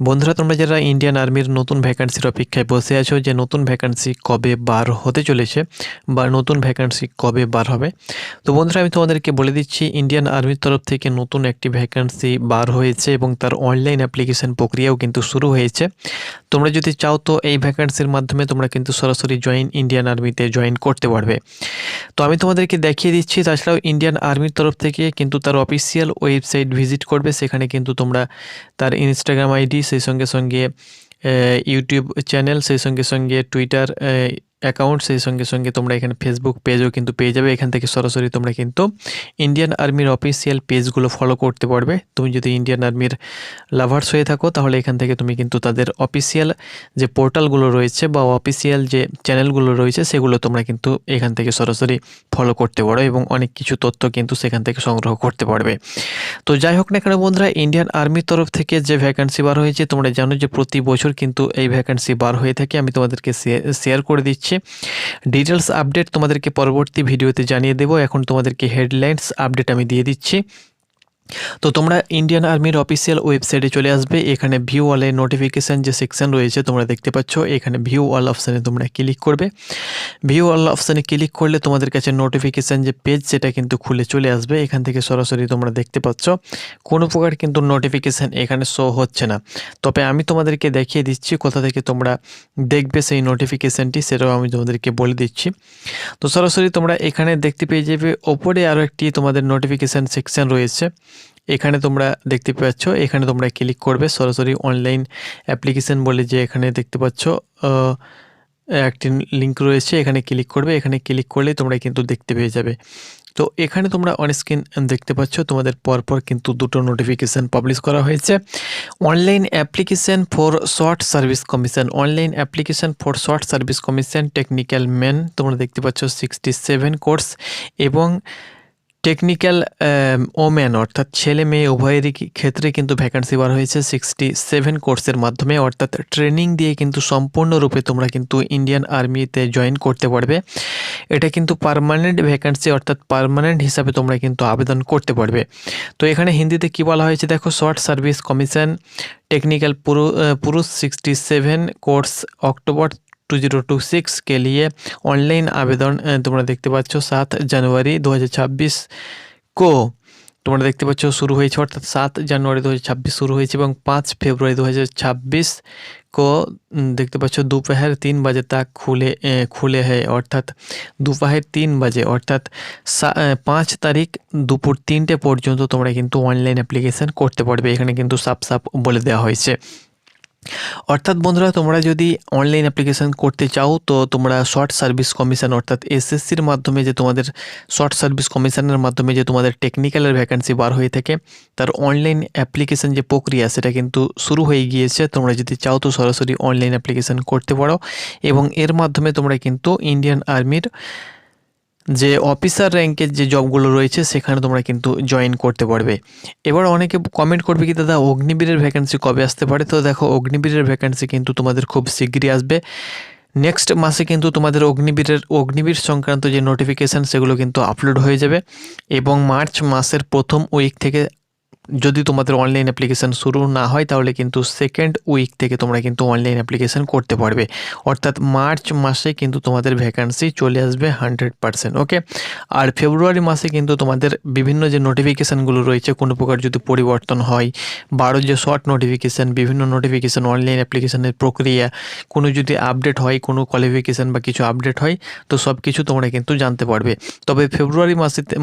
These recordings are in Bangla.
বন্ধুরা, তোমরা যারা ইন্ডিয়ান আর্মির নতুন ভ্যাকান্সির অপেক্ষায় বসে আছো যে নতুন ভ্যাকান্সি কবে বার হতে চলেছে বা নতুন ভ্যাকান্সি কবে বার হবে, তো বন্ধুরা আমি তোমাদেরকে বলে দিচ্ছি ইন্ডিয়ান আর্মির তরফ থেকে নতুন একটি ভ্যাকান্সি বার হয়েছে এবং তার অনলাইন অ্যাপ্লিকেশন প্রক্রিয়াও কিন্তু শুরু হয়েছে। তোমরা যদি চাও তো এই ভ্যাকান্সির মাধ্যমে তোমরা কিন্তু সরাসরি ইন্ডিয়ান আর্মিতে জয়েন করতে পারবে। তো আমি তোমাদেরকে দেখিয়ে দিচ্ছি। তাছাড়াও ইন্ডিয়ান আর্মির তরফ থেকে কিন্তু তার অফিসিয়াল ওয়েবসাইট ভিজিট করবে, সেখানে কিন্তু তোমরা তার ইনস্টাগ্রাম আইডি, সেই সঙ্গে সঙ্গে ইউটিউব চ্যানেল, সেই সঙ্গে সঙ্গে টুইটার অ্যাকাউন্ট, সেই সঙ্গে সঙ্গে তোমরা এখানে ফেসবুক পেজও কিন্তু পেয়ে যাবে। এখান থেকে সরাসরি তোমরা কিন্তু ইন্ডিয়ান আর্মির অফিসিয়াল পেজগুলো ফলো করতে পারবে। তুমি যদি ইন্ডিয়ান আর্মির লাভার্স হয়ে থাকো তাহলে এখান থেকে তুমি কিন্তু তাদের অফিসিয়াল যে পোর্টালগুলো রয়েছে বা অফিসিয়াল যে চ্যানেলগুলো রয়েছে সেগুলো তোমরা কিন্তু এখান থেকে সরাসরি ফলো করতে পারো এবং অনেক কিছু তথ্য কিন্তু সেখান থেকে সংগ্রহ করতে পারবে। তো যাই হোক না কেন বন্ধুরা, ইন্ডিয়ান আর্মির তরফ থেকে যে ভ্যাকান্সি বার হয়েছে, তোমরা জানো যে প্রতি বছর কিন্তু এই ভ্যাকান্সি বার হয়ে থাকে। আমি তোমাদেরকে শেয়ার করে দিচ্ছি ডিটেলস আপডেট, তোমাদেরকে পরবর্তী ভিডিওতে জানিয়ে দেবো। এখন তোমাদেরকে হেডলাইন্স আপডেট আমি দিয়ে দিচ্ছি। তো তোমরা ইন্ডিয়ান আর্মির অফিসিয়াল ওয়েবসাইটে চলে আসবে। এখানে ভিউ অলে নোটিফিকেশান যে সেকশন রয়েছে তোমরা দেখতে পাচ্ছ, এখানে ভিউ অল অপশানে তোমরা ক্লিক করবে। ভিউ অল অপশানে ক্লিক করলে তোমাদের কাছে নোটিফিকেশান যে পেজ সেটা কিন্তু খুলে চলে আসবে। এখান থেকে সরাসরি তোমরা দেখতে পাচ্ছ কোনো প্রকার কিন্তু নোটিফিকেশান এখানে শো হচ্ছে না। তবে আমি তোমাদেরকে দেখিয়ে দিচ্ছি কোথা থেকে তোমরা দেখবে সেই নোটিফিকেশানটি, সেটাও আমি তোমাদেরকে বলে দিচ্ছি। তো সরাসরি তোমরা এখানে দেখতে পেয়ে যাবে ওপরে আরও একটি তোমাদের নোটিফিকেশান সেকশন রয়েছে। এখানে তোমরা দেখতে পাচ্ছ, এখানে তোমরা ক্লিক করবে। সরাসরি অনলাইন অ্যাপ্লিকেশান বলে যে এখানে দেখতে পাচ্ছ একটি লিঙ্ক রয়েছে, এখানে ক্লিক করবে। এখানে ক্লিক করলে তোমরা কিন্তু দেখতে পেয়ে যাবে। তো এখানে তোমরা অন স্ক্রিন দেখতে পাচ্ছ তোমাদের পরপর কিন্তু দুটো নোটিফিকেশান পাবলিশ করা হয়েছে। Online application for short service commission, online application for short service commission technical man, তোমরা দেখতে পাচ্ছ 67 কোর্স এবং টেকনিক্যাল ওম্যান অর্থাৎ ছেলে মেয়ে উভয়েরই ক্ষেত্রে কিন্তু ভ্যাকান্সি বার হয়েছে 67 কোর্সের মাধ্যমে, অর্থাৎ ট্রেনিং দিয়ে কিন্তু সম্পূর্ণরূপে তোমরা কিন্তু ইন্ডিয়ান আর্মিতে জয়েন করতে পারবে। এটা কিন্তু পার্মানেন্ট ভ্যাকান্সি, অর্থাৎ পার্মানেন্ট হিসাবে তোমরা কিন্তু আবেদন করতে পারবে। তো এখানে হিন্দিতে কি বলা হয়েছে দেখো, শর্ট সার্ভিস কমিশন টেक्निकल पुरुष 67 कोर्स अक्टूबर 2026 के लिए ऑनलाइन आवेदन তোমরা দেখতে পাচ্ছ 7 জানুয়ারি 2026 को তোমরা দেখতে পাচ্ছ শুরু হয়েছে, অর্থাৎ 7 জানুয়ারি 2026 শুরু হয়েছে এবং 5 ফেব্রুয়ারি 2026 को দেখতে পাচ্ছ दोपहर 3 बजे तक खुले है, অর্থাৎ दोपहर 3 बजे অর্থাৎ 5 তারিখ দুপুর 3টে পর্যন্ত তোমরা কিন্তু অনলাইন অ্যাপ্লিকেশন করতে পারবে। এখানে কিন্তু সাফ বলে দেওয়া হয়েছে। অর্থাৎ বন্ধুরা, তোমরা যদি অনলাইন অ্যাপ্লিকেশান করতে চাও তো তোমরা শর্ট সার্ভিস কমিশন অর্থাৎ এসএসসির মাধ্যমে যে তোমাদের শর্ট সার্ভিস কমিশনের মাধ্যমে যে তোমাদের টেকনিক্যালের ভ্যাকান্সি বার হয়ে থাকে তার অনলাইন অ্যাপ্লিকেশান যে প্রক্রিয়া সেটা কিন্তু শুরু হয়ে গিয়েছে। তোমরা যদি চাও তো সরাসরি অনলাইন অ্যাপ্লিকেশান করতে পারো এবং এর মাধ্যমে তোমরা কিন্তু ইন্ডিয়ান আর্মির যে অফিসার র্যাঙ্কের যে জবগুলো রয়েছে সেখানে তোমরা কিন্তু জয়েন করতে পারবে। এবার অনেকে কমেন্ট করবে কি দাদা অগ্নিবীরের ভ্যাকান্সি কবে আসতে পারে? তো দেখো, অগ্নিবীরের ভ্যাকান্সি কিন্তু তোমাদের খুব শীঘ্রই আসবে। নেক্সট মাসে কিন্তু তোমাদের অগ্নিবীর সংক্রান্ত যে নোটিফিকেশান সেগুলো কিন্তু আপলোড হয়ে যাবে এবং মার্চ মাসের প্রথম উইক থেকে যদি তোমাদের অনলাইন অ্যাপ্লিকেশান শুরু না হয় তাহলে কিন্তু সেকেন্ড উইক থেকে তোমরা কিন্তু অনলাইন অ্যাপ্লিকেশান করতে পারবে। অর্থাৎ মার্চ মাসে কিন্তু তোমাদের ভ্যাকান্সি চলে আসবে 100%। ওকে, আর ফেব্রুয়ারি মাসে কিন্তু তোমাদের বিভিন্ন যে নোটিফিকেশানগুলো রয়েছে কোনো প্রকার যদি পরিবর্তন হয় বা আরও যে শর্ট নোটিফিকেশান, বিভিন্ন নোটিফিকেশান, অনলাইন অ্যাপ্লিকেশানের প্রক্রিয়া, কোনো যদি আপডেট হয়, কোনো কোয়ালিফিকেশান বা কিছু আপডেট হয় তো সব কিছু তোমরা কিন্তু জানতে পারবে। তবে ফেব্রুয়ারি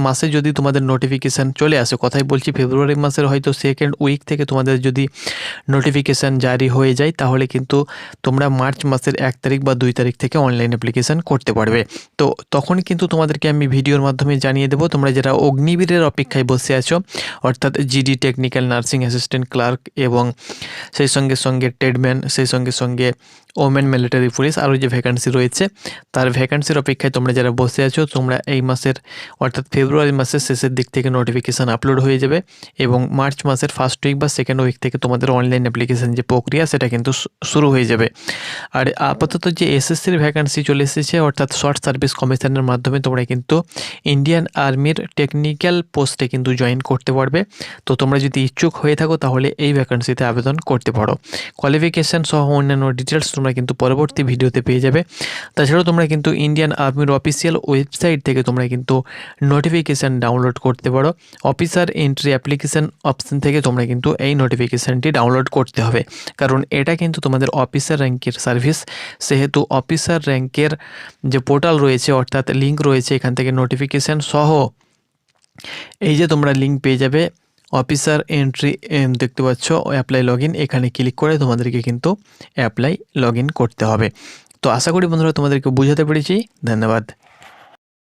মাসে যদি তোমাদের নোটিফিকেশান চলে আসে, কথাই বলছি ফেব্রুয়ারি মাসের হয়তো সেকেন্ড উইক থেকে তোমাদের যদি নোটিফিকেশান জারি হয়ে যায় তাহলে কিন্তু তোমরা মার্চ মাসের 1 তারিখ বা 2 তারিখ থেকে অনলাইন অ্যাপ্লিকেশান করতে পারবে। তো তখন কিন্তু তোমাদেরকে আমি ভিডিওর মাধ্যমে জানিয়ে দেবো। তোমরা যারা অগ্নিবীরের অপেক্ষায় বসে আছো অর্থাৎ GD technical nursing assistant clerk এবং সেই সঙ্গে সঙ্গে ট্রেডম্যান, সেই সঙ্গে সঙ্গে ওমেন মিলিটারি পুলিশ আরও যে ভ্যাকান্সি রয়েছে তার ভ্যাকান্সির অপেক্ষায় তোমরা যারা বসে আছো, তোমরা এই মাসের অর্থাৎ ফেব্রুয়ারি মাসের শেষের দিক থেকে নোটিফিকেশান আপলোড হয়ে যাবে এবং মার্চ মাসের ফার্স্ট উইক বা সেকেন্ড উইক থেকে তোমাদের অনলাইন অ্যাপ্লিকেশান যে প্রক্রিয়া সেটা কিন্তু শুরু হয়ে যাবে। আর আপাতত যে এসএসসির ভ্যাকান্সি চলে এসেছে অর্থাৎ শর্ট সার্ভিস কমিশনের মাধ্যমে তোমরা কিন্তু ইন্ডিয়ান আর্মির টেকনিক্যাল পোস্টে কিন্তু জয়েন করতে পারবে। তো তোমরা যদি ইচ্ছুক হয়ে থাকো তাহলে এই ভ্যাকান্সিতে আবেদন করতে পারো। কোয়ালিফিকেশান সহ অন্যান্য ডিটেলস তোমরা কিন্তু পরবর্তী ভিডিওতে পেয়ে যাবে। তাছাড়াও তোমরা কিন্তু ইন্ডিয়ান আর্মির অফিসিয়াল ওয়েবসাইট থেকে তোমরা কিন্তু নোটিফিকেশান ডাউনলোড করতে পারো। অফিসার এন্ট্রি অ্যাপ্লিকেশান অপশান থেকে তোমরা কিন্তু এই নোটিফিকেশানটি ডাউনলোড করতে হবে, কারণ এটা কিন্তু তোমাদের অফিসার র্যাঙ্কের সার্ভিস। সেহেতু অফিসার র্যাঙ্কের যে পোর্টাল রয়েছে অর্থাৎ লিঙ্ক রয়েছে, এখান থেকে নোটিফিকেশান সহ এই যে তোমরা লিঙ্ক পেয়ে যাবে অফিসার এন্ট্রি, দেখতে পাচ্ছ অ্যাপ্লাই লগ ইন, এখানে ক্লিক করে তোমাদেরকে কিন্তু অ্যাপ্লাই লগ ইন করতে হবে। তো আশা করি বন্ধুরা তোমাদেরকে বোঝাতে পেরেছি। ধন্যবাদ।